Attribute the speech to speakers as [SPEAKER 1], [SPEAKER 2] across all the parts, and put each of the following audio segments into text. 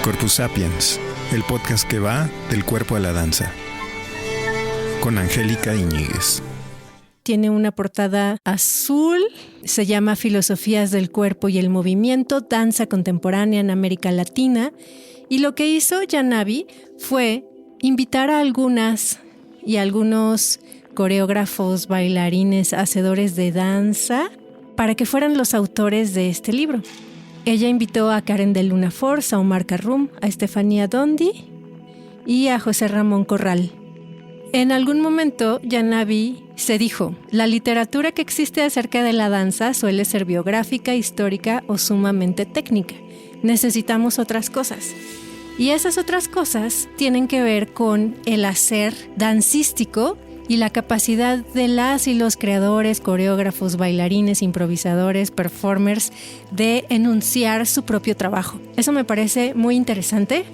[SPEAKER 1] Corpus Sapiens, el podcast que va del cuerpo a la danza, con Angélica Iñiguez.
[SPEAKER 2] Tiene una portada azul, se llama Filosofías del cuerpo y el movimiento, danza contemporánea en América Latina. Y lo que hizo Yanavi fue invitar a algunos coreógrafos, bailarines, hacedores de danza para que fueran los autores de este libro. Ella invitó a Karen de Luna Force, a Omar Carrum, a Estefanía Dondi y a José Ramón Corral. En algún momento, Yanavi se dijo: la literatura que existe acerca de la danza suele ser biográfica, histórica o sumamente técnica. Necesitamos otras cosas. Y esas otras cosas tienen que ver con el hacer dancístico y la capacidad de las y los creadores, coreógrafos, bailarines, improvisadores, performers, de enunciar su propio trabajo. Eso me parece muy interesante.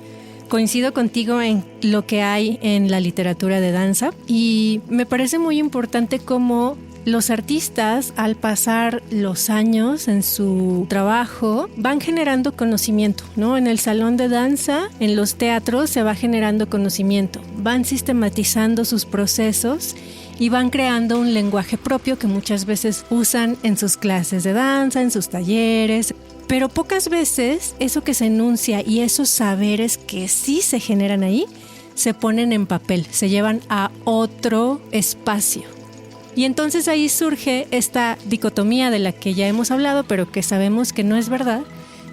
[SPEAKER 2] Coincido contigo en lo que hay en la literatura de danza y me parece muy importante cómo los artistas, al pasar los años en su trabajo, van generando conocimiento, ¿no? En el salón de danza, en los teatros, se va generando conocimiento. Van sistematizando sus procesos y van creando un lenguaje propio que muchas veces usan en sus clases de danza, en sus talleres. Pero pocas veces eso que se enuncia y esos saberes que sí se generan ahí, se ponen en papel, se llevan a otro espacio. Y entonces ahí surge esta dicotomía de la que ya hemos hablado, pero que sabemos que no es verdad,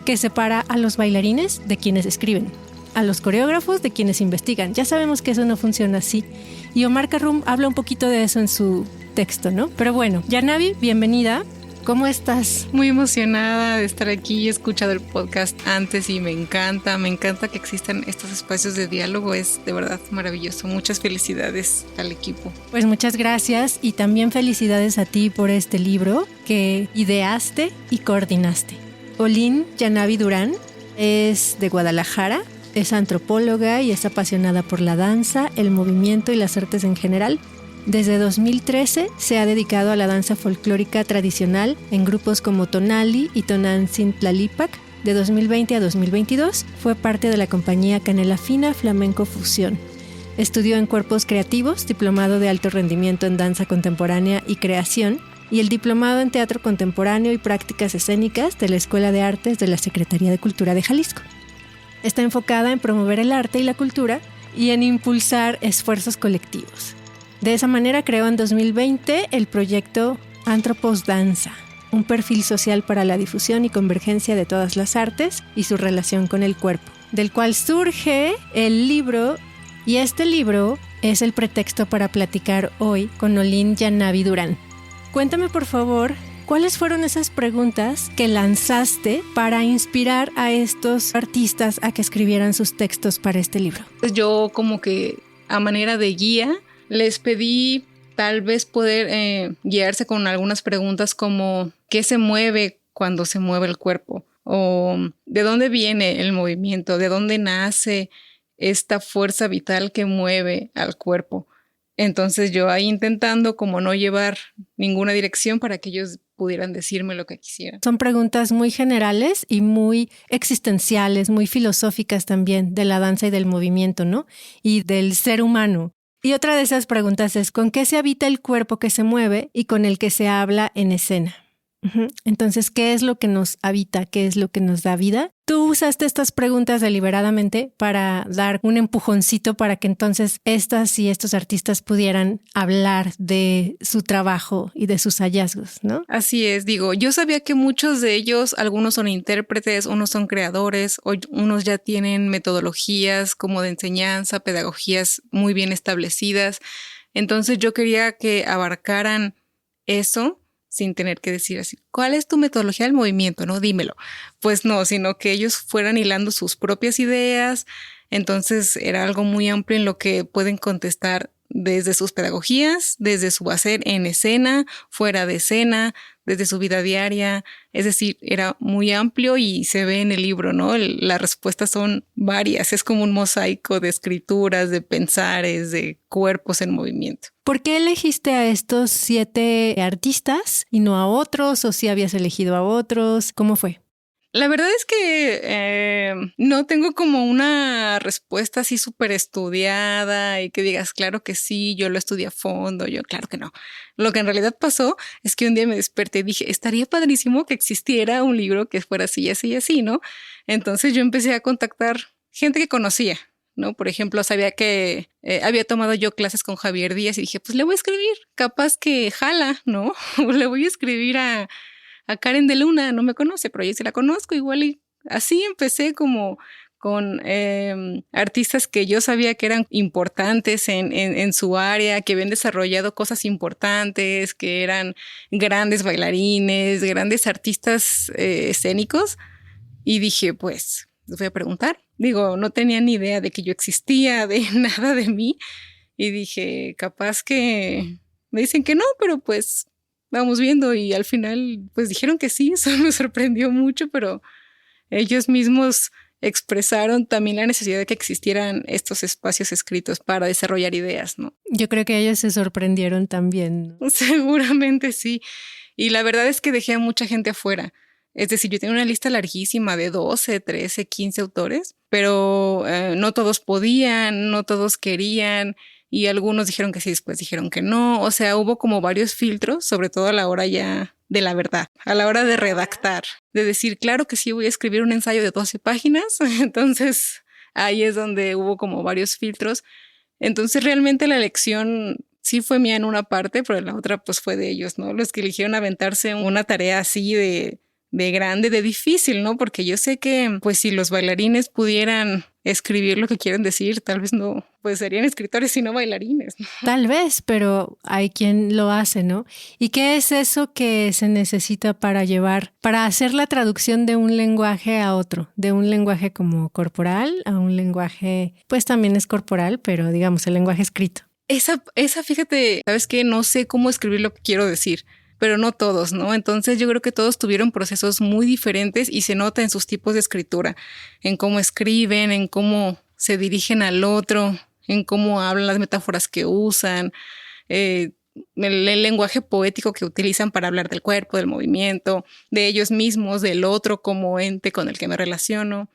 [SPEAKER 2] que separa a los bailarines de quienes escriben, a los coreógrafos de quienes investigan. Ya sabemos que eso no funciona así. Y Omar Carrum habla un poquito de eso en su texto, ¿no? Pero bueno, Yanavi, bienvenida. ¿Cómo estás?
[SPEAKER 3] Muy emocionada de estar aquí. He escuchado el podcast antes y me encanta que existan estos espacios de diálogo. Es de verdad maravilloso. Muchas felicidades al equipo.
[SPEAKER 2] Pues muchas gracias y también felicidades a ti por este libro que ideaste y coordinaste. Olin Yanavi Durán es de Guadalajara, es antropóloga y es apasionada por la danza, el movimiento y las artes en general. Desde 2013 se ha dedicado a la danza folclórica tradicional en grupos como Tonali y Tonantzin Tlalipac. De 2020 a 2022 fue parte de la compañía Canela Fina Flamenco Fusión. Estudió en Cuerpos Creativos, diplomado de alto rendimiento en danza contemporánea y creación, y el diplomado en teatro contemporáneo y prácticas escénicas de la Escuela de Artes de la Secretaría de Cultura de Jalisco. Está enfocada en promover el arte y la cultura y en impulsar esfuerzos colectivos. De esa manera creó en 2020 el proyecto Antropos Danza, un perfil social para la difusión y convergencia de todas las artes y su relación con el cuerpo, del cual surge el libro, y este libro es el pretexto para platicar hoy con Olin Yanavi Durán. Cuéntame, por favor, ¿cuáles fueron esas preguntas que lanzaste para inspirar a estos artistas a que escribieran sus textos para este libro?
[SPEAKER 3] Pues yo, como que a manera de guía, les pedí tal vez poder guiarse con algunas preguntas como ¿qué se mueve cuando se mueve el cuerpo? O ¿de dónde viene el movimiento? ¿De dónde nace esta fuerza vital que mueve al cuerpo? Entonces yo ahí intentando como no llevar ninguna dirección para que ellos pudieran decirme lo que quisieran.
[SPEAKER 2] Son preguntas muy generales y muy existenciales, muy filosóficas también de la danza y del movimiento, ¿no? Y del ser humano. Y otra de esas preguntas es: ¿con qué se habita el cuerpo que se mueve y con el que se habla en escena? Entonces, ¿qué es lo que nos habita? ¿Qué es lo que nos da vida? Tú usaste estas preguntas deliberadamente para dar un empujoncito para que entonces estas y estos artistas pudieran hablar de su trabajo y de sus hallazgos, ¿no?
[SPEAKER 3] Así es, yo sabía que muchos de ellos, algunos son intérpretes, unos son creadores, unos ya tienen metodologías como de enseñanza, pedagogías muy bien establecidas. Entonces yo quería que abarcaran eso sin tener que decir así, ¿cuál es tu metodología del movimiento? No, dímelo. Pues no, sino que ellos fueran hilando sus propias ideas. Entonces era algo muy amplio en lo que pueden contestar desde sus pedagogías, desde su hacer en escena, fuera de escena, desde su vida diaria. Es decir, era muy amplio y se ve en el libro, ¿no? Las respuestas son varias. Es como un mosaico de escrituras, de pensares, de cuerpos en movimiento.
[SPEAKER 2] ¿Por qué elegiste a estos 7 artistas y no a otros? ¿O si habías elegido a otros? ¿Cómo fue?
[SPEAKER 3] La verdad es que no tengo como una respuesta así súper estudiada y que digas, claro que sí, yo lo estudié a fondo, yo claro que no. Lo que en realidad pasó es que un día me desperté y dije, estaría padrísimo que existiera un libro que fuera así, así y así, ¿no? Entonces yo empecé a contactar gente que conocía, ¿no? Por ejemplo, sabía que había tomado yo clases con Javier Díaz y dije, pues le voy a escribir, capaz que jala, ¿no? Le voy a escribir a Karen de Luna, no me conoce, pero yo sí la conozco igual y así empecé como con artistas que yo sabía que eran importantes en su área, que habían desarrollado cosas importantes, que eran grandes bailarines, grandes artistas escénicos y dije, pues, les voy a preguntar. Digo, no tenía ni idea de que yo existía, de nada de mí y dije, capaz que me dicen que no, pero pues vamos viendo y al final pues dijeron que sí, eso me sorprendió mucho, pero ellos mismos expresaron también la necesidad de que existieran estos espacios escritos para desarrollar ideas, ¿no?
[SPEAKER 2] Yo creo que ellos se sorprendieron también, ¿no?
[SPEAKER 3] Seguramente sí. Y la verdad es que dejé a mucha gente afuera. Es decir, yo tenía una lista larguísima de 12, 13, 15 autores, pero no todos podían, no todos querían. Y algunos dijeron que sí, después dijeron que no. O sea, hubo como varios filtros, sobre todo a la hora ya de la verdad, a la hora de redactar, de decir, claro que sí, voy a escribir un ensayo de 12 páginas. Entonces, ahí es donde hubo como varios filtros. Entonces, realmente la elección sí fue mía en una parte, pero en la otra pues fue de ellos, ¿no? Los que eligieron aventarse una tarea así de grande, de difícil, ¿no? Porque yo sé que, pues, si los bailarines pudieran escribir lo que quieren decir, tal vez no, pues serían escritores y no bailarines, ¿no?
[SPEAKER 2] Tal vez, pero hay quien lo hace, ¿no? ¿Y qué es eso que se necesita para hacer la traducción de un lenguaje a otro? De un lenguaje como corporal a un lenguaje, pues también es corporal, pero digamos el lenguaje escrito.
[SPEAKER 3] Esa, fíjate, ¿sabes qué? No sé cómo escribir lo que quiero decir, pero no todos, ¿no? Entonces yo creo que todos tuvieron procesos muy diferentes y se nota en sus tipos de escritura, en cómo escriben, en cómo se dirigen al otro, en cómo hablan, las metáforas que usan, el lenguaje poético que utilizan para hablar del cuerpo, del movimiento, de ellos mismos, del otro como ente con el que me relaciono.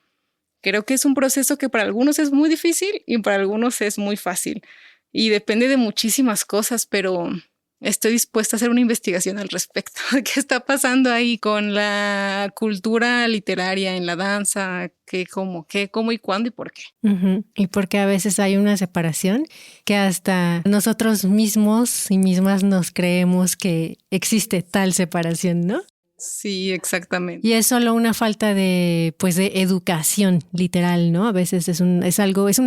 [SPEAKER 3] Creo que es un proceso que para algunos es muy difícil y para algunos es muy fácil y depende de muchísimas cosas, pero estoy dispuesta a hacer una investigación al respecto de qué está pasando ahí con la cultura literaria en la danza, cómo y cuándo y por qué.
[SPEAKER 2] Uh-huh. Y porque a veces hay una separación que hasta nosotros mismos y mismas nos creemos que existe tal separación, ¿no?
[SPEAKER 3] Sí, exactamente.
[SPEAKER 2] Y es solo una falta de educación literal, ¿no? A veces es una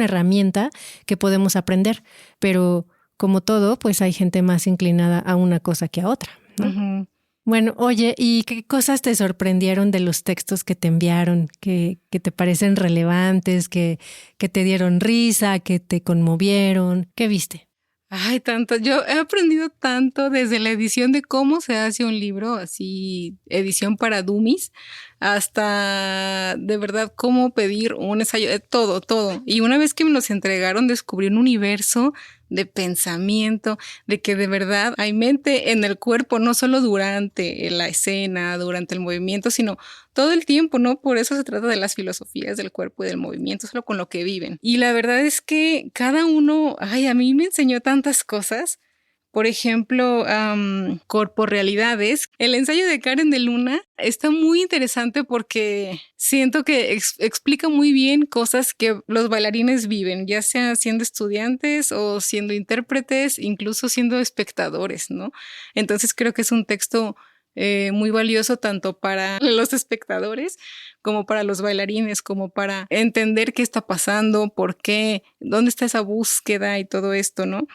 [SPEAKER 2] herramienta que podemos aprender, pero como todo, pues hay gente más inclinada a una cosa que a otra, ¿no? Uh-huh. Bueno, oye, ¿y qué cosas te sorprendieron de los textos que te enviaron, que te parecen relevantes, que te dieron risa, que te conmovieron? ¿Qué viste?
[SPEAKER 3] Ay, tanto. Yo he aprendido tanto desde la edición de cómo se hace un libro, así edición para dummies, hasta de verdad cómo pedir un ensayo, todo. Y una vez que me los entregaron, descubrí un universo de pensamiento, de que de verdad hay mente en el cuerpo, no solo durante la escena, durante el movimiento, sino todo el tiempo, ¿no? Por eso se trata de las filosofías del cuerpo y del movimiento, solo con lo que viven. Y la verdad es que cada uno, a mí me enseñó tantas cosas. Por ejemplo, corporrealidades. El ensayo de Karen de Luna está muy interesante porque siento que explica muy bien cosas que los bailarines viven, ya sea siendo estudiantes o siendo intérpretes, incluso siendo espectadores, ¿no? Entonces creo que es un texto muy valioso tanto para los espectadores como para los bailarines, como para entender qué está pasando, por qué, dónde está esa búsqueda y todo esto, ¿no?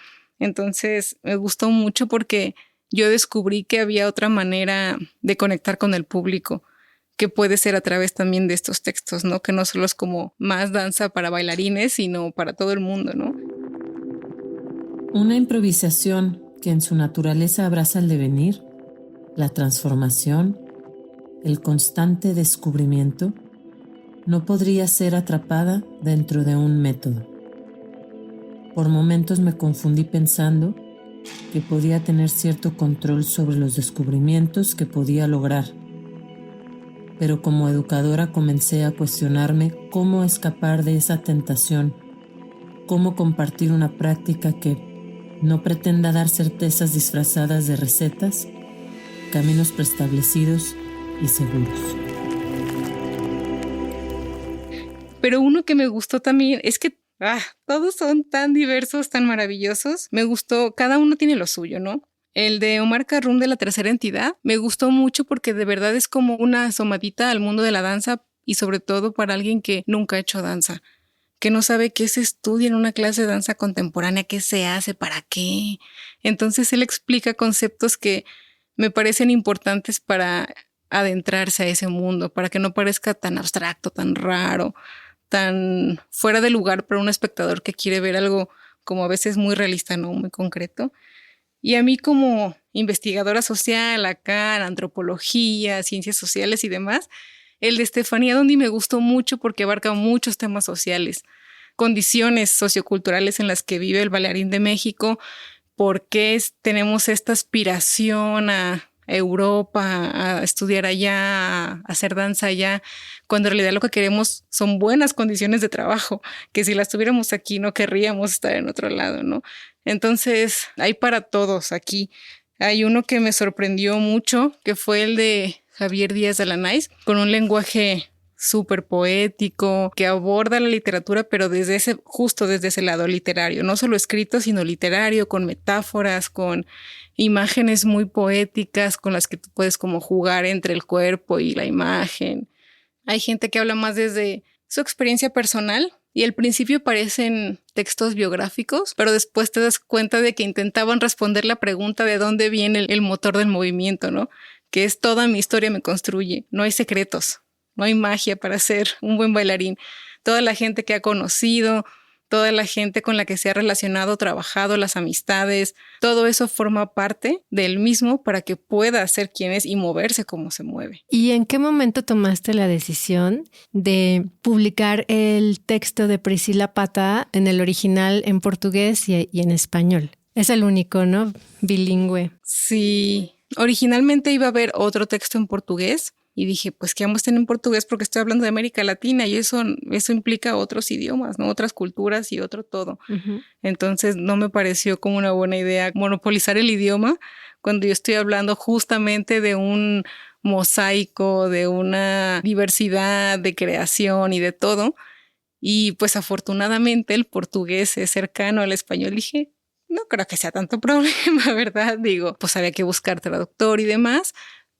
[SPEAKER 3] Entonces me gustó mucho porque yo descubrí que había otra manera de conectar con el público, que puede ser a través también de estos textos, ¿no? Que no solo es como más danza para bailarines, sino para todo el mundo, ¿no?
[SPEAKER 4] Una improvisación que en su naturaleza abraza el devenir, la transformación, el constante descubrimiento, no podría ser atrapada dentro de un método. Por momentos me confundí pensando que podía tener cierto control sobre los descubrimientos que podía lograr. pero como educadora comencé a cuestionarme cómo escapar de esa tentación, cómo compartir una práctica que no pretenda dar certezas disfrazadas de recetas, caminos preestablecidos y seguros.
[SPEAKER 3] Pero uno que me gustó también es que todos son tan diversos, tan maravillosos. Me gustó, cada uno tiene lo suyo, ¿no? El de Omar Karrum de La Tercera Entidad me gustó mucho porque de verdad es como una asomadita al mundo de la danza y sobre todo para alguien que nunca ha hecho danza, que no sabe qué se estudia en una clase de danza contemporánea, qué se hace, para qué. Entonces él explica conceptos que me parecen importantes para adentrarse a ese mundo, para que no parezca tan abstracto, tan raro, tan fuera de lugar para un espectador que quiere ver algo como a veces muy realista, ¿no? Muy concreto. Y a mí como investigadora social acá, en antropología, ciencias sociales y demás, el de Estefanía Dondi me gustó mucho porque abarca muchos temas sociales, condiciones socioculturales en las que vive el bailarín de México, por qué tenemos esta aspiración a Europa, a estudiar allá, a hacer danza allá, cuando en realidad lo que queremos son buenas condiciones de trabajo, que si las tuviéramos aquí no querríamos estar en otro lado, ¿no? Entonces, hay para todos aquí. Hay uno que me sorprendió mucho, que fue el de Javier Díaz de Lanais, con un lenguaje súper poético, que aborda la literatura, pero justo desde ese lado literario, no solo escrito, sino literario, con metáforas, con imágenes muy poéticas con las que tú puedes como jugar entre el cuerpo y la imagen. Hay gente que habla más desde su experiencia personal y al principio parecen textos biográficos, pero después te das cuenta de que intentaban responder la pregunta de dónde viene el motor del movimiento, ¿no? Que es toda mi historia me construye, no hay secretos. No hay magia para ser un buen bailarín. Toda la gente que ha conocido, toda la gente con la que se ha relacionado, trabajado, las amistades, todo eso forma parte del mismo para que pueda ser quien es y moverse como se mueve.
[SPEAKER 2] ¿Y en qué momento tomaste la decisión de publicar el texto de Priscila Pata en el original en portugués y en español? Es el único, ¿no? Bilingüe.
[SPEAKER 3] Sí, originalmente iba a haber otro texto en portugués. Y dije, pues que vamos a tener en portugués porque estoy hablando de América Latina y eso implica otros idiomas, ¿no? Otras culturas y otro todo. Uh-huh. Entonces no me pareció como una buena idea monopolizar el idioma cuando yo estoy hablando justamente de un mosaico, de una diversidad de creación y de todo. Y pues afortunadamente el portugués es cercano al español. Dije, no creo que sea tanto problema, ¿verdad? Digo, pues había que buscar traductor y demás.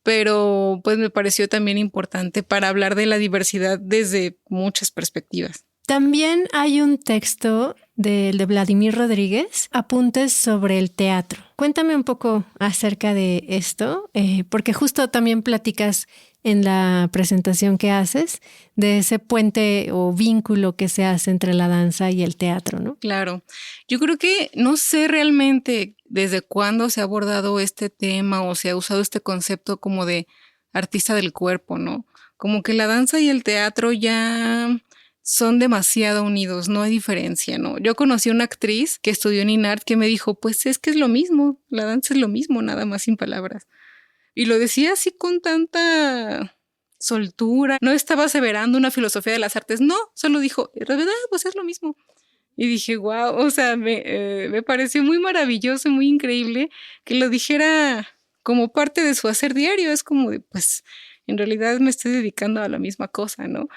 [SPEAKER 3] Pero pues me pareció también importante para hablar de la diversidad desde muchas perspectivas.
[SPEAKER 2] También hay un texto de Vladimir Rodríguez, Apuntes sobre el teatro. Cuéntame un poco acerca de esto, porque justo también platicas en la presentación que haces de ese puente o vínculo que se hace entre la danza y el teatro, ¿no?
[SPEAKER 3] Claro. Yo creo que no sé realmente desde cuándo se ha abordado este tema o se ha usado este concepto como de artista del cuerpo, ¿no? Como que la danza y el teatro ya son demasiado unidos, no hay diferencia, ¿no? Yo conocí a una actriz que estudió en INART que me dijo, pues es que es lo mismo, la danza es lo mismo, nada más sin palabras. Y lo decía así con tanta soltura. No estaba aseverando una filosofía de las artes. No, solo dijo, de verdad, pues es lo mismo. Y dije, wow, o sea, me pareció muy maravilloso, muy increíble que lo dijera como parte de su hacer diario. Es como de, pues, en realidad me estoy dedicando a la misma cosa, ¿no?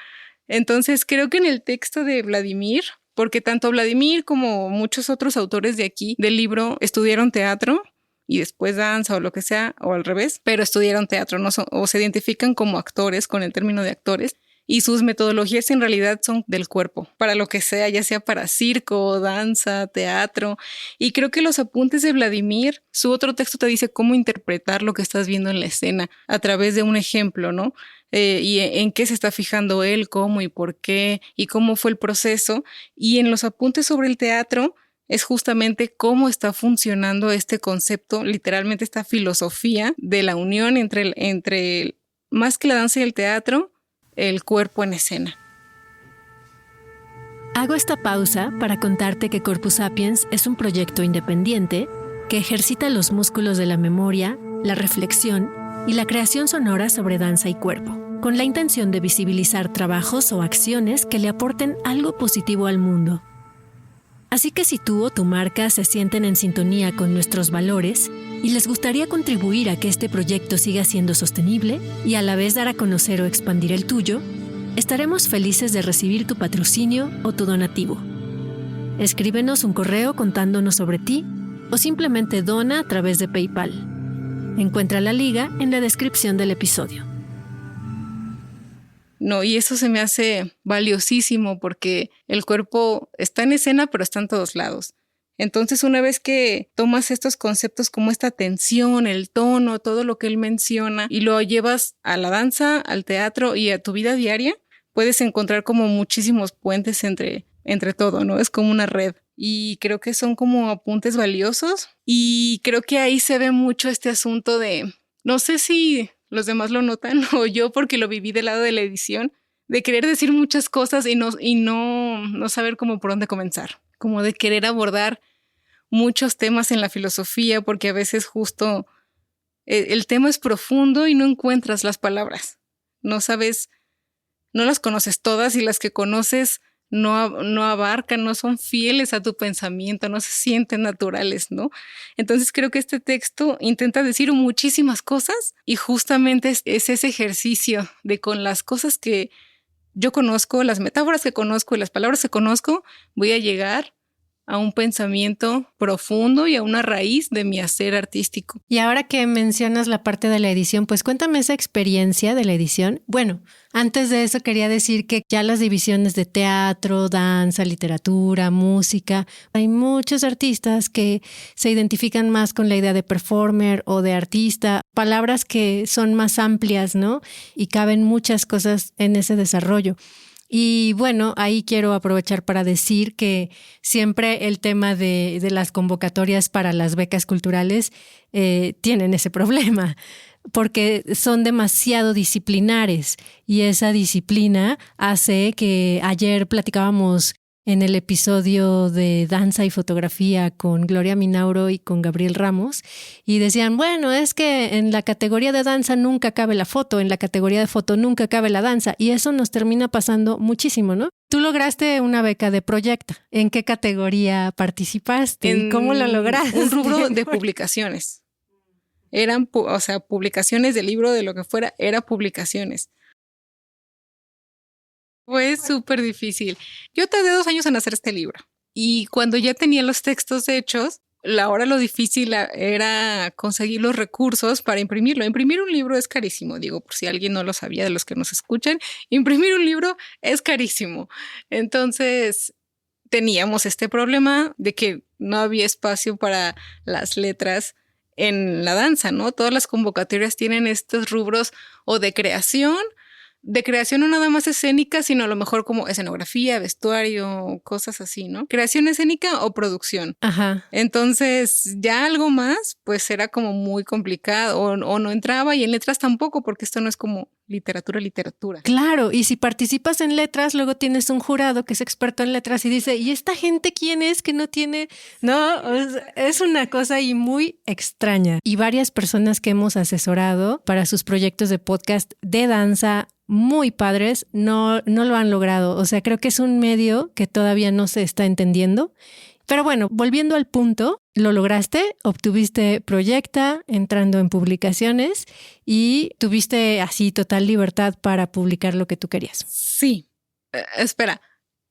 [SPEAKER 3] Entonces, creo que en el texto de Vladimir, porque tanto Vladimir como muchos otros autores de aquí, del libro, estudiaron teatro, y después danza o lo que sea, o al revés, pero estudiaron teatro, ¿no? O se identifican como actores con el término de actores y sus metodologías en realidad son del cuerpo, para lo que sea, ya sea para circo, danza, teatro. Y creo que los apuntes de Vladimir, su otro texto te dice cómo interpretar lo que estás viendo en la escena a través de un ejemplo, ¿no? Y en qué se está fijando él, cómo y por qué, y cómo fue el proceso. Y en los apuntes sobre el teatro es justamente cómo está funcionando este concepto, literalmente esta filosofía de la unión entre más que la danza y el teatro, el cuerpo en escena.
[SPEAKER 2] Hago esta pausa para contarte que Corpus Sapiens es un proyecto independiente que ejercita los músculos de la memoria, la reflexión y la creación sonora sobre danza y cuerpo. con la intención de visibilizar trabajos o acciones que le aporten algo positivo al mundo. Así que si tú o tu marca se sienten en sintonía con nuestros valores y les gustaría contribuir a que este proyecto siga siendo sostenible y a la vez dar a conocer o expandir el tuyo, estaremos felices de recibir tu patrocinio o tu donativo. Escríbenos un correo contándonos sobre ti o simplemente dona a través de PayPal. Encuentra la liga en la descripción del episodio.
[SPEAKER 3] No, y eso se me hace valiosísimo porque el cuerpo está en escena, pero está en todos lados. Entonces, una vez que tomas estos conceptos como esta tensión, el tono, todo lo que él menciona, y lo llevas a la danza, al teatro y a tu vida diaria, puedes encontrar como muchísimos puentes entre todo, ¿no? Es como una red. Y creo que son como apuntes valiosos. Y creo que ahí se ve mucho este asunto de, no sé si los demás lo notan o yo porque lo viví del lado de la edición, de querer decir muchas cosas y no saber cómo por dónde comenzar. Como de querer abordar muchos temas en la filosofía porque a veces justo el tema es profundo y no encuentras las palabras. No sabes, no las conoces todas y las que conoces no abarcan, no son fieles a tu pensamiento, no se sienten naturales, ¿no? Entonces creo que este texto intenta decir muchísimas cosas y justamente es ese ejercicio de con las cosas que yo conozco, las metáforas que conozco y las palabras que conozco, voy a llegar a un pensamiento profundo y a una raíz de mi hacer artístico.
[SPEAKER 2] Y ahora que mencionas la parte de la edición, pues cuéntame esa experiencia de la edición. Bueno, antes de eso quería decir que ya las divisiones de teatro, danza, literatura, música, hay muchos artistas que se identifican más con la idea de performer o de artista, palabras que son más amplias, ¿no? Y caben muchas cosas en ese desarrollo. Y bueno, ahí quiero aprovechar para decir que siempre el tema de las convocatorias para las becas culturales tienen ese problema, porque son demasiado disciplinares y esa disciplina hace que ayer platicábamos en el episodio de danza y fotografía con Gloria Minauro y con Gabriel Ramos y decían, bueno, es que en la categoría de danza nunca cabe la foto, en la categoría de foto nunca cabe la danza y eso nos termina pasando muchísimo, ¿no? Tú lograste una beca de Proyecta. ¿En qué categoría participaste? ¿Y cómo lo lograste?
[SPEAKER 3] Un rubro de publicaciones. Eran, publicaciones de libro, de lo que fuera, era publicaciones. Fue súper difícil. Yo tardé 2 años en hacer este libro y cuando ya tenía los textos hechos, ahora lo difícil era conseguir los recursos para imprimirlo. Imprimir un libro es carísimo, digo, por si alguien no lo sabía de los que nos escuchan, imprimir un libro es carísimo. Entonces teníamos este problema de que no había espacio para las letras en la danza, ¿no? Todas las convocatorias tienen estos rubros o de creación no nada más escénica, sino a lo mejor como escenografía, vestuario, cosas así, ¿no? Creación escénica o producción.
[SPEAKER 2] Ajá.
[SPEAKER 3] Entonces, ya algo más, pues era como muy complicado o no entraba y en letras tampoco, porque esto no es como literatura.
[SPEAKER 2] Claro, y si participas en letras, luego tienes un jurado que es experto en letras y dice, ¿y esta gente quién es que no tiene? No, es una cosa y muy extraña. Y varias personas que hemos asesorado para sus proyectos de podcast de danza muy padres no lo han logrado. O sea, creo que es un medio que todavía no se está entendiendo. Pero bueno, volviendo al punto, lo lograste, obtuviste Proyecta entrando en publicaciones y tuviste así total libertad para publicar lo que tú querías.
[SPEAKER 3] Sí. Espera,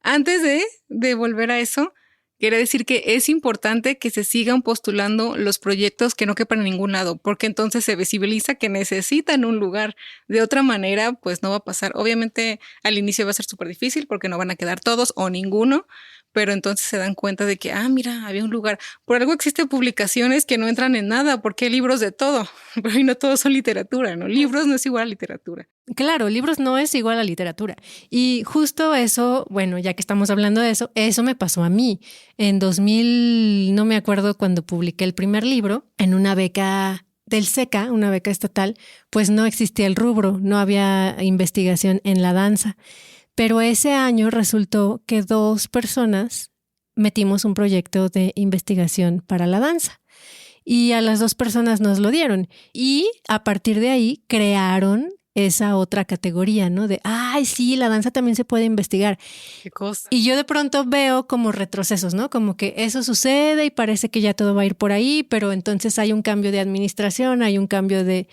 [SPEAKER 3] antes de volver a eso, quiero decir que es importante que se sigan postulando los proyectos que no quepan en ningún lado, porque entonces se visibiliza que necesitan un lugar. De otra manera, pues no va a pasar. Obviamente al inicio va a ser súper difícil porque no van a quedar todos o ninguno, pero entonces se dan cuenta de que, mira, había un lugar. Por algo existen publicaciones que no entran en nada, porque hay libros de todo, pero no todos son literatura, ¿no? Libros no es igual a literatura.
[SPEAKER 2] Claro, libros no es igual a literatura. Y justo eso, bueno, ya que estamos hablando de eso me pasó a mí. En 2000, no me acuerdo cuando publiqué el primer libro, en una beca del SECA, una beca estatal, pues no existía el rubro, no había investigación en la danza. Pero ese año resultó que 2 personas metimos un proyecto de investigación para la danza y a las 2 personas nos lo dieron y a partir de ahí crearon esa otra categoría, ¿no? De, ay, sí, la danza también se puede investigar.
[SPEAKER 3] Qué cosa.
[SPEAKER 2] Y yo de pronto veo como retrocesos, ¿no? Como que eso sucede y parece que ya todo va a ir por ahí, pero entonces hay un cambio de administración, hay un cambio de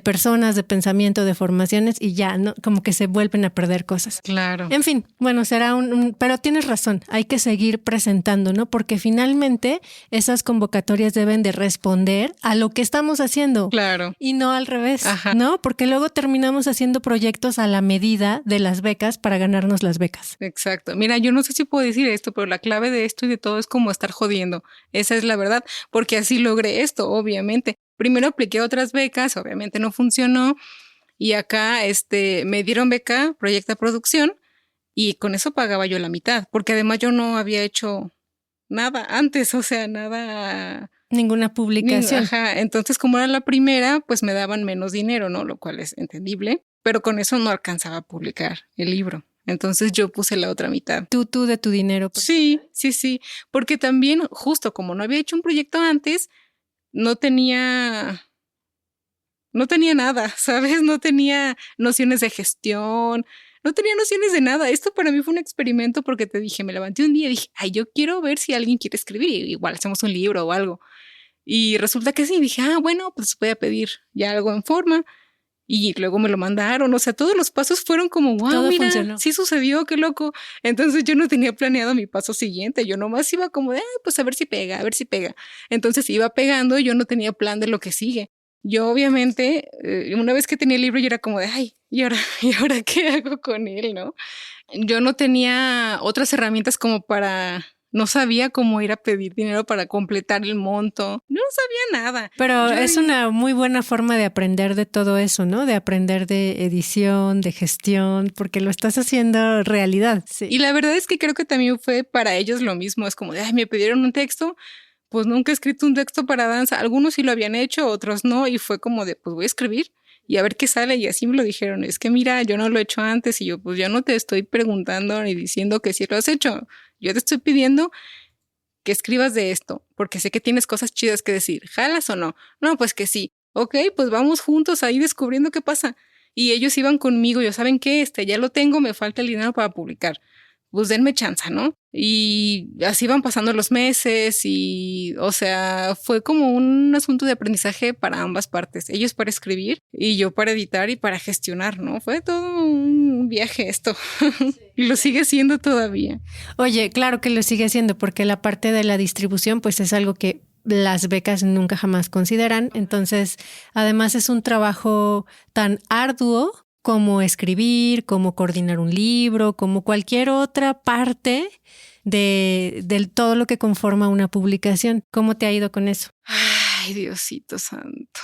[SPEAKER 2] personas, de pensamiento, de formaciones y ya, ¿no? Como que se vuelven a perder cosas.
[SPEAKER 3] Claro.
[SPEAKER 2] En fin, bueno, será pero tienes razón, hay que seguir presentando, ¿no? Porque finalmente esas convocatorias deben de responder a lo que estamos haciendo.
[SPEAKER 3] Claro.
[SPEAKER 2] Y no al revés,
[SPEAKER 3] Ajá.
[SPEAKER 2] ¿no? Porque luego terminamos haciendo proyectos a la medida de las becas para ganarnos las becas.
[SPEAKER 3] Exacto. Mira, yo no sé si puedo decir esto, pero la clave de esto y de todo es como estar jodiendo. Esa es la verdad, porque así logré esto, obviamente. Primero apliqué otras becas, obviamente no funcionó. Y acá me dieron beca, Proyecta Producción, y con eso pagaba yo la mitad, porque además yo no había hecho nada antes, o sea, nada...
[SPEAKER 2] Ninguna publicación.
[SPEAKER 3] Ajá, entonces como era la primera, pues me daban menos dinero, ¿no? Lo cual es entendible, pero con eso no alcanzaba a publicar el libro. Entonces yo puse la otra mitad.
[SPEAKER 2] Tú de tu dinero.
[SPEAKER 3] Sí, porque también justo como no había hecho un proyecto antes, no tenía nada, ¿sabes? No tenía nociones de gestión, no tenía nociones de nada. Esto para mí fue un experimento porque te dije, me levanté un día y dije, ay, yo quiero ver si alguien quiere escribir. Igual hacemos un libro o algo. Y resulta que sí, dije, bueno, pues voy a pedir ya algo en forma. Y luego me lo mandaron, o sea, todos los pasos fueron como, wow,
[SPEAKER 2] todo
[SPEAKER 3] mira,
[SPEAKER 2] funcionó.
[SPEAKER 3] Sí sucedió, qué loco. Entonces yo no tenía planeado mi paso siguiente, yo nomás iba como de, pues a ver si pega. Entonces iba pegando y yo no tenía plan de lo que sigue. Yo obviamente, una vez que tenía el libro, yo era como de, ay, ¿y ahora qué hago con él, no? Yo no tenía otras herramientas como para... No sabía cómo ir a pedir dinero para completar el monto. No sabía nada.
[SPEAKER 2] Pero es una muy buena forma de aprender de todo eso, ¿no? De aprender de edición, de gestión, porque lo estás haciendo realidad. Sí.
[SPEAKER 3] Y la verdad es que creo que también fue para ellos lo mismo. Es como de, ay, me pidieron un texto. Pues nunca he escrito un texto para danza. Algunos sí lo habían hecho, otros no. Y fue como de, pues voy a escribir y a ver qué sale. Y así me lo dijeron. Es que mira, yo no lo he hecho antes. Y yo, pues yo no te estoy preguntando ni diciendo que sí lo has hecho. Yo te estoy pidiendo que escribas de esto, porque sé que tienes cosas chidas que decir. ¿Jalas o no? No, pues que sí. Ok, pues vamos juntos ahí descubriendo qué pasa. Y ellos iban conmigo. Yo, ¿saben qué? Ya lo tengo, me falta el dinero para publicar. Pues denme chance, ¿no? Y así van pasando los meses y, o sea, fue como un asunto de aprendizaje para ambas partes. Ellos para escribir y yo para editar y para gestionar, ¿no? Fue todo un viaje esto. Sí. Y lo sigue siendo todavía.
[SPEAKER 2] Oye, claro que lo sigue siendo porque la parte de la distribución pues es algo que las becas nunca jamás consideran. Entonces, además es un trabajo tan arduo como escribir, como coordinar un libro, como cualquier otra parte de todo lo que conforma una publicación. ¿Cómo te ha ido con eso?
[SPEAKER 3] Ay, Diosito santo.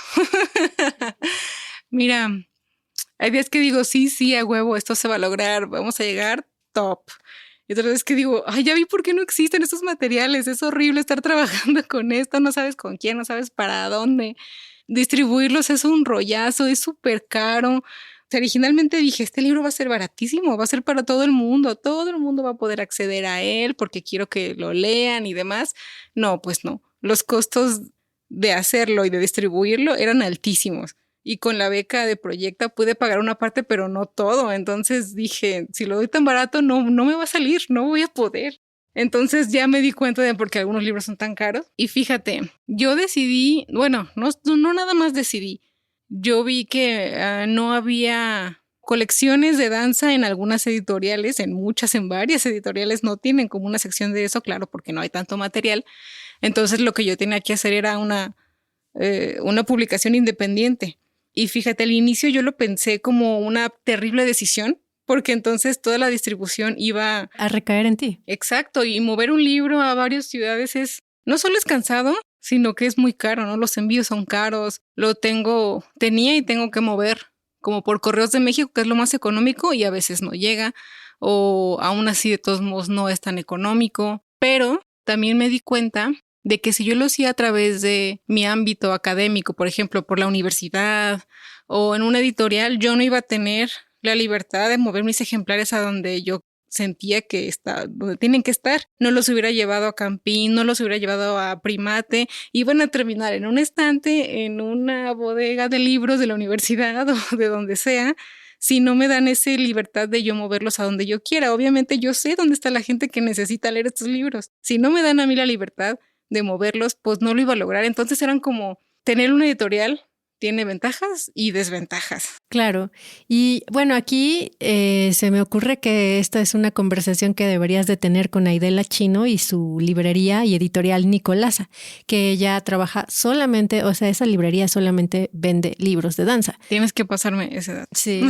[SPEAKER 3] Mira, hay días que digo, sí, a huevo, esto se va a lograr, vamos a llegar top. Y otras veces que digo, ay, ya vi por qué no existen estos materiales, es horrible estar trabajando con esto, no sabes con quién, no sabes para dónde. Distribuirlos es un rollazo, es súper caro. O sea, originalmente dije, este libro va a ser baratísimo, va a ser para todo el mundo va a poder acceder a él porque quiero que lo lean y demás. No, pues no. Los costos de hacerlo y de distribuirlo eran altísimos. Y con la beca de Proyecta pude pagar una parte, pero no todo. Entonces dije, si lo doy tan barato, no me va a salir, no voy a poder. Entonces ya me di cuenta de por qué algunos libros son tan caros. Y fíjate, yo decidí, bueno, no nada más decidí. Yo vi que no había colecciones de danza en algunas editoriales, en varias editoriales no tienen como una sección de eso, claro, porque no hay tanto material. Entonces lo que yo tenía que hacer era una publicación independiente. Y fíjate, al inicio yo lo pensé como una terrible decisión, porque entonces toda la distribución iba
[SPEAKER 2] a recaer en ti.
[SPEAKER 3] Exacto, y mover un libro a varias ciudades no solo es cansado, sino que es muy caro, ¿no? Los envíos son caros, tenía y tengo que mover como por Correos de México, que es lo más económico y a veces no llega, o aún así de todos modos no es tan económico, pero también me di cuenta de que si yo lo hacía a través de mi ámbito académico, por ejemplo, por la universidad o en una editorial, yo no iba a tener la libertad de mover mis ejemplares a donde yo sentía que está donde tienen que estar. No los hubiera llevado a Campín, no los hubiera llevado a Primate, iban a terminar en un estante, en una bodega de libros de la universidad o de donde sea, si no me dan esa libertad de yo moverlos a donde yo quiera. Obviamente yo sé dónde está la gente que necesita leer estos libros. Si no me dan a mí la libertad de moverlos, pues no lo iba a lograr. Entonces eran como tener una editorial. Tiene ventajas y desventajas.
[SPEAKER 2] Claro. Y bueno, aquí se me ocurre que esta es una conversación que deberías de tener con Aidela Chino y su librería y editorial Nicolasa, que ella trabaja solamente, o sea, esa librería solamente vende libros de danza.
[SPEAKER 3] Tienes que pasarme ese dato.
[SPEAKER 2] Sí.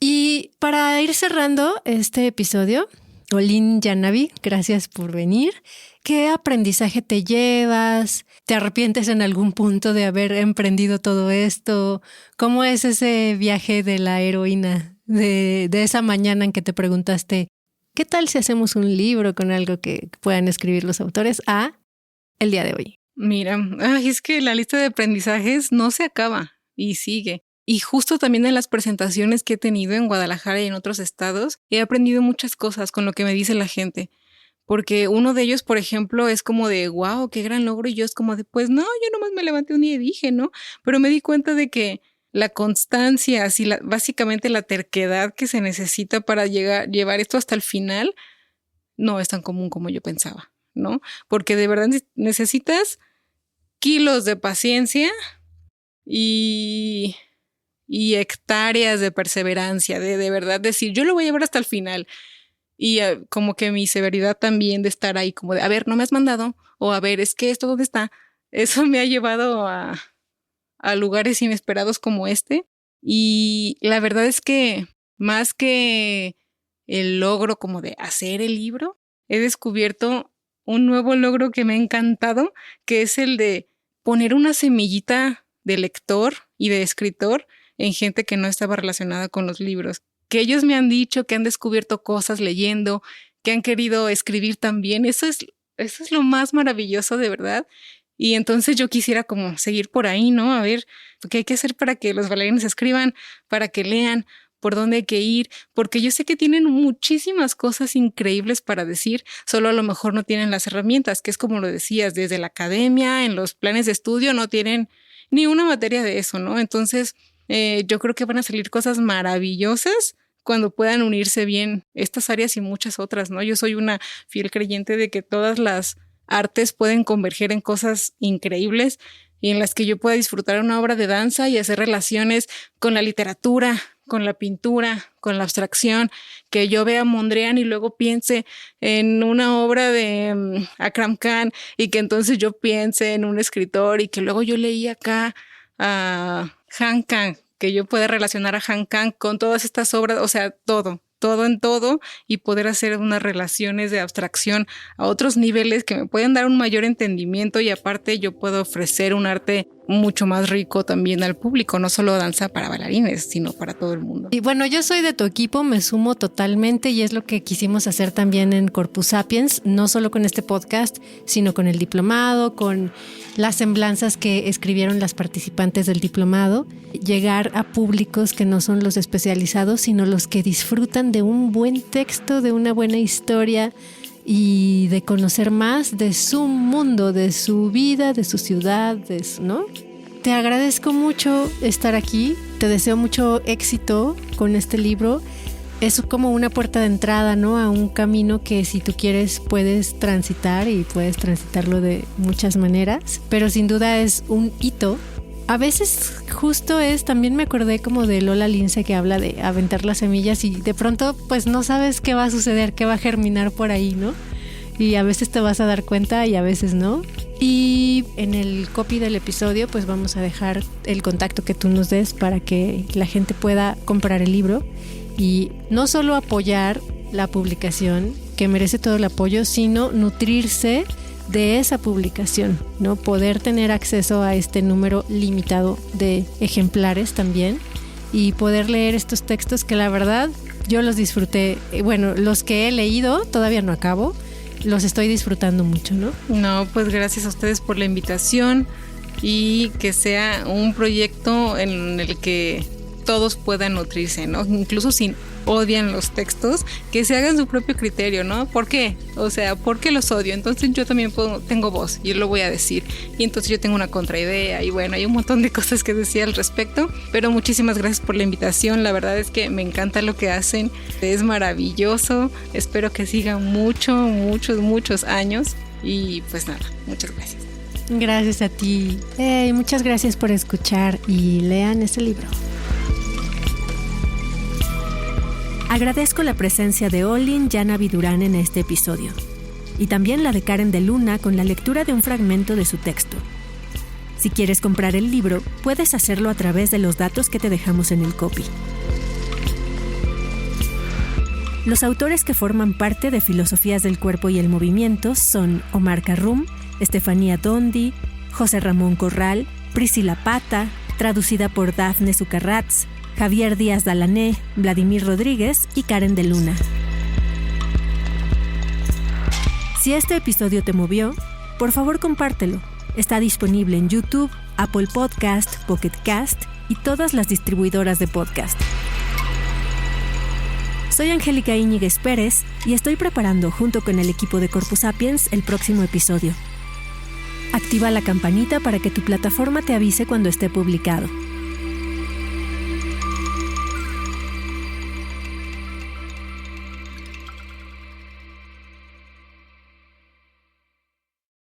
[SPEAKER 2] Y para ir cerrando este episodio, Olin Yanavi, gracias por venir. ¿Qué aprendizaje te llevas? ¿Te arrepientes en algún punto de haber emprendido todo esto? ¿Cómo es ese viaje de la heroína de esa mañana en que te preguntaste ¿qué tal si hacemos un libro con algo que puedan escribir los autores? A el día de hoy.
[SPEAKER 3] Mira, es que la lista de aprendizajes no se acaba y sigue. Y justo también en las presentaciones que he tenido en Guadalajara y en otros estados, he aprendido muchas cosas con lo que me dice la gente. Porque uno de ellos, por ejemplo, es como de, wow, qué gran logro. Y yo es como de, pues no, yo nomás me levanté un día y dije, ¿no? Pero me di cuenta de que la constancia, así básicamente la terquedad que se necesita para llevar esto hasta el final, no es tan común como yo pensaba, ¿no? Porque de verdad necesitas kilos de paciencia y hectáreas de perseverancia, de verdad decir, yo lo voy a llevar hasta el final. Y como que mi severidad también de estar ahí como de, a ver, no me has mandado, o a ver, es que esto ¿dónde está? Eso me ha llevado a lugares inesperados como este. Y la verdad es que más que el logro como de hacer el libro, he descubierto un nuevo logro que me ha encantado, que es el de poner una semillita de lector y de escritor en gente que no estaba relacionada con los libros. Que ellos me han dicho que han descubierto cosas leyendo, que han querido escribir también. Eso es lo más maravilloso, de verdad. Y entonces yo quisiera como seguir por ahí, ¿no? A ver, ¿qué hay que hacer para que los bailarines escriban, para que lean, por dónde hay que ir? Porque yo sé que tienen muchísimas cosas increíbles para decir, solo a lo mejor no tienen las herramientas, que es como lo decías, desde la academia, en los planes de estudio, no tienen ni una materia de eso, ¿no? Entonces yo creo que van a salir cosas maravillosas cuando puedan unirse bien estas áreas y muchas otras, ¿no? Yo soy una fiel creyente de que todas las artes pueden converger en cosas increíbles y en las que yo pueda disfrutar una obra de danza y hacer relaciones con la literatura, con la pintura, con la abstracción, que yo vea a Mondrian y luego piense en una obra de Akram Khan y que entonces yo piense en un escritor y que luego yo leí acá a Han Kang, que yo pueda relacionar a Han Kang con todas estas obras, o sea, todo en todo, y poder hacer unas relaciones de abstracción a otros niveles que me pueden dar un mayor entendimiento y aparte yo puedo ofrecer un arte mucho más rico también al público, no solo danza para bailarines, sino para todo el mundo.
[SPEAKER 2] Y bueno, yo soy de tu equipo, me sumo totalmente y es lo que quisimos hacer también en Corpus Sapiens, no solo con este podcast, sino con el diplomado, con las semblanzas que escribieron las participantes del diplomado, llegar a públicos que no son los especializados, sino los que disfrutan de un buen texto, de una buena historia y de conocer más de su mundo, de su vida, de su ciudad, ¿no? Te agradezco mucho estar aquí, te deseo mucho éxito con este libro. Es como una puerta de entrada, ¿no? A un camino que si tú quieres puedes transitar y puedes transitarlo de muchas maneras, pero sin duda es un hito. A veces justo también me acordé como de Lola Lince que habla de aventar las semillas y de pronto pues no sabes qué va a suceder, qué va a germinar por ahí, ¿no? Y a veces te vas a dar cuenta y a veces no. Y en el copy del episodio pues vamos a dejar el contacto que tú nos des para que la gente pueda comprar el libro y no solo apoyar la publicación, que merece todo el apoyo, sino nutrirse de esa publicación, ¿no? Poder tener acceso a este número limitado de ejemplares también y poder leer estos textos que la verdad yo los disfruté. Bueno, los que he leído todavía no acabo, los estoy disfrutando mucho, ¿no?
[SPEAKER 3] No, pues gracias a ustedes por la invitación y que sea un proyecto en el que todos puedan nutrirse, ¿no? Incluso sin odian los textos, que se hagan su propio criterio, ¿no? ¿Por qué? O sea, ¿por qué los odio? Entonces yo también tengo voz y lo voy a decir. Y entonces yo tengo una contraidea y bueno, hay un montón de cosas que decir al respecto. Pero muchísimas gracias por la invitación. La verdad es que me encanta lo que hacen. Es maravilloso. Espero que sigan muchos años. Y pues nada, muchas gracias.
[SPEAKER 2] Gracias a ti. Muchas gracias por escuchar y lean ese libro. Agradezco la presencia de Olin Yana Vidurán en este episodio y también la de Karen de Luna con la lectura de un fragmento de su texto. Si quieres comprar el libro, puedes hacerlo a través de los datos que te dejamos en el copy. Los autores que forman parte de Filosofías del Cuerpo y el Movimiento son Omar Karrum, Estefanía Dondi, José Ramón Corral, Priscila Pata, traducida por Dafne Zucarrats, Javier Díaz Dalané, Vladimir Rodríguez y Karen de Luna. Si este episodio te movió, por favor compártelo. Está disponible en YouTube, Apple Podcast, Pocket Cast y todas las distribuidoras de podcast. Soy Angélica Íñiguez Pérez y estoy preparando junto con el equipo de Corpus Sapiens el próximo episodio. Activa la campanita para que tu plataforma te avise cuando esté publicado.